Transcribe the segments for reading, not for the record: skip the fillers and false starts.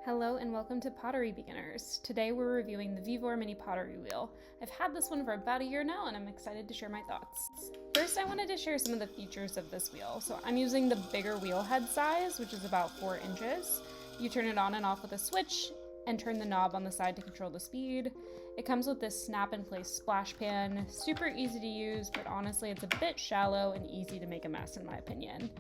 Hello and welcome to Pottery Beginners. Today we're reviewing the Vevor Mini Pottery Wheel. I've had this one for about a year now and I'm excited to share my thoughts. First, I wanted to share some of the features of this wheel. So I'm using the bigger wheel head size, which is about 4 inches. You turn it on and off with a switch and turn the knob on the side to control the speed. It comes with this snap-in-place splash pan, super easy to use, but honestly it's a bit shallow and easy to make a mess in my opinion.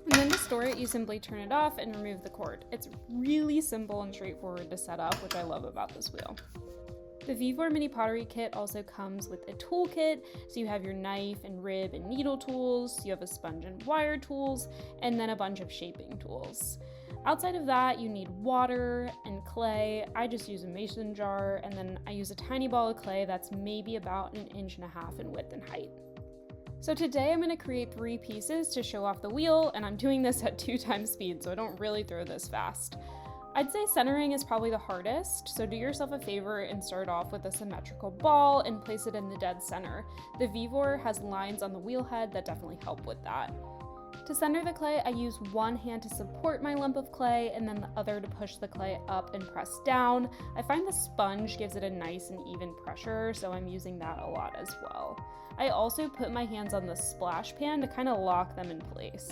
And then to store it, you simply turn it off and remove the cord. It's really simple and straightforward to set up, which I love about this wheel. The Vevor Mini Pottery Kit also comes with a tool kit, so you have your knife and rib and needle tools, you have a sponge and wire tools, and then a bunch of shaping tools. Outside of that, you need water and clay. I just use a mason jar, and then I use a tiny ball of clay that's maybe about 1.5 inches in width and height. So today I'm going to create 3 pieces to show off the wheel, and I'm doing this at 2 times speed, so I don't really throw this fast. I'd say centering is probably the hardest, so do yourself a favor and start off with a symmetrical ball and place it in the dead center. The Vevor has lines on the wheel head that definitely help with that. To center the clay, I use one hand to support my lump of clay and then the other to push the clay up and press down. I find the sponge gives it a nice and even pressure, so I'm using that a lot as well. I also put my hands on the splash pan to kind of lock them in place.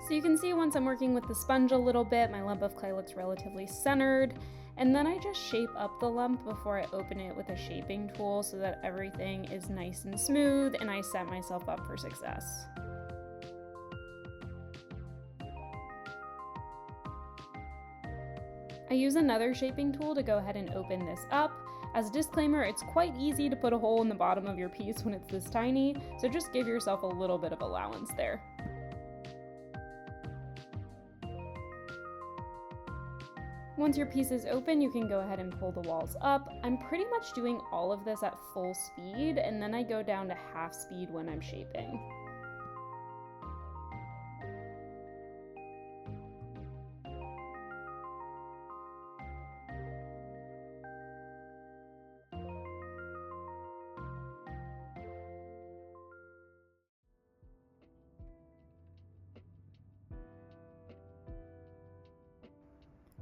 So you can see once I'm working with the sponge a little bit, my lump of clay looks relatively centered, and then I just shape up the lump before I open it with a shaping tool so that everything is nice and smooth and I set myself up for success. I use another shaping tool to go ahead and open this up. As a disclaimer, it's quite easy to put a hole in the bottom of your piece when it's this tiny, so just give yourself a little bit of allowance there. Once your piece is open, you can go ahead and pull the walls up. I'm pretty much doing all of this at full speed, and then I go down to half speed when I'm shaping.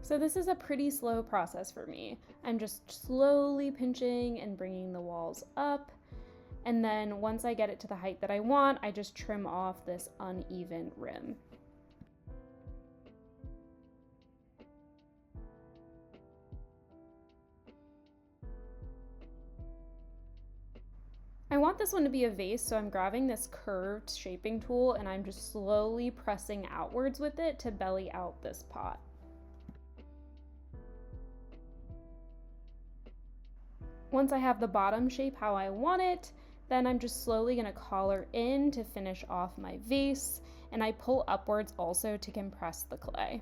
So this is a pretty slow process for me. I'm just slowly pinching and bringing the walls up. And then once I get it to the height that I want, I just trim off this uneven rim. I want this one to be a vase, so I'm grabbing this curved shaping tool and I'm just slowly pressing outwards with it to belly out this pot. Once I have the bottom shape how I want it, then I'm just slowly going to collar in to finish off my vase, and I pull upwards also to compress the clay.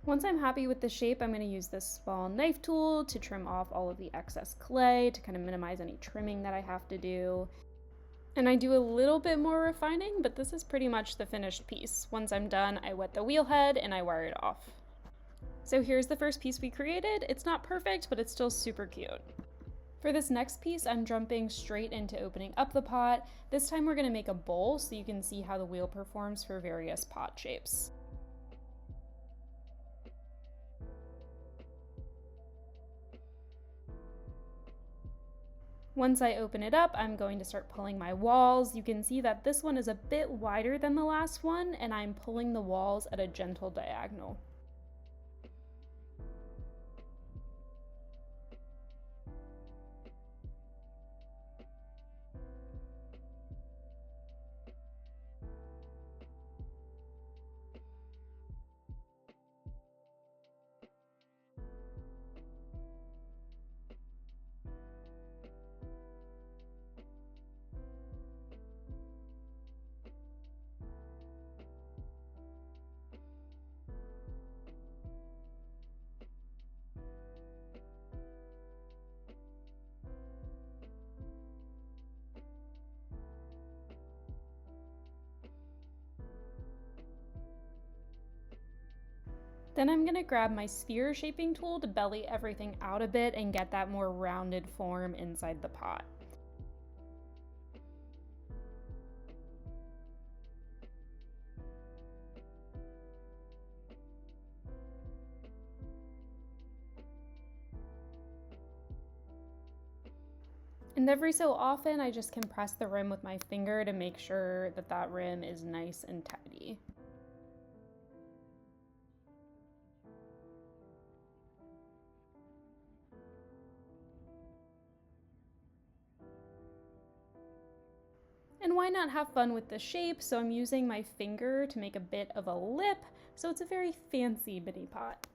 Once I'm happy with the shape, I'm going to use this small knife tool to trim off all of the excess clay to kind of minimize any trimming that I have to do. And I do a little bit more refining, but this is pretty much the finished piece. Once I'm done, I wet the wheel head and I wire it off. So here's the first piece we created. It's not perfect, but it's still super cute. For this next piece, I'm jumping straight into opening up the pot. This time we're going to make a bowl so you can see how the wheel performs for various pot shapes. Once I open it up, I'm going to start pulling my walls. You can see that this one is a bit wider than the last one, and I'm pulling the walls at a gentle diagonal. Then I'm gonna grab my sphere shaping tool to belly everything out a bit and get that more rounded form inside the pot. And every so often, I just compress the rim with my finger to make sure that that rim is nice and tidy. And why not have fun with the shape? So I'm using my finger to make a bit of a lip, so it's a very fancy mini pot.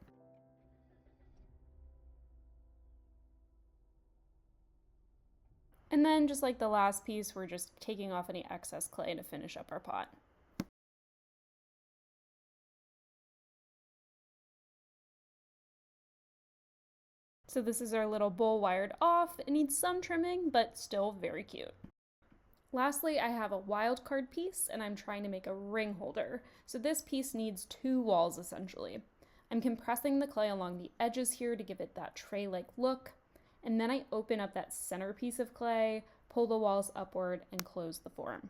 And then just like the last piece, we're just taking off any excess clay to finish up our pot. So this is our little bowl wired off. It needs some trimming, but still very cute. Lastly, I have a wild card piece and I'm trying to make a ring holder. So this piece needs 2 walls essentially. I'm compressing the clay along the edges here to give it that tray-like look. And then I open up that center piece of clay, pull the walls upward, and close the form.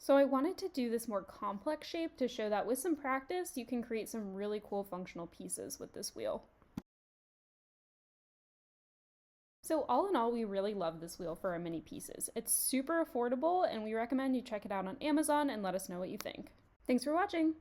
So I wanted to do this more complex shape to show that with some practice, you can create some really cool functional pieces with this wheel. So all in all, we really love this wheel for our mini pieces. It's super affordable and we recommend you check it out on Amazon and let us know what you think. Thanks for watching!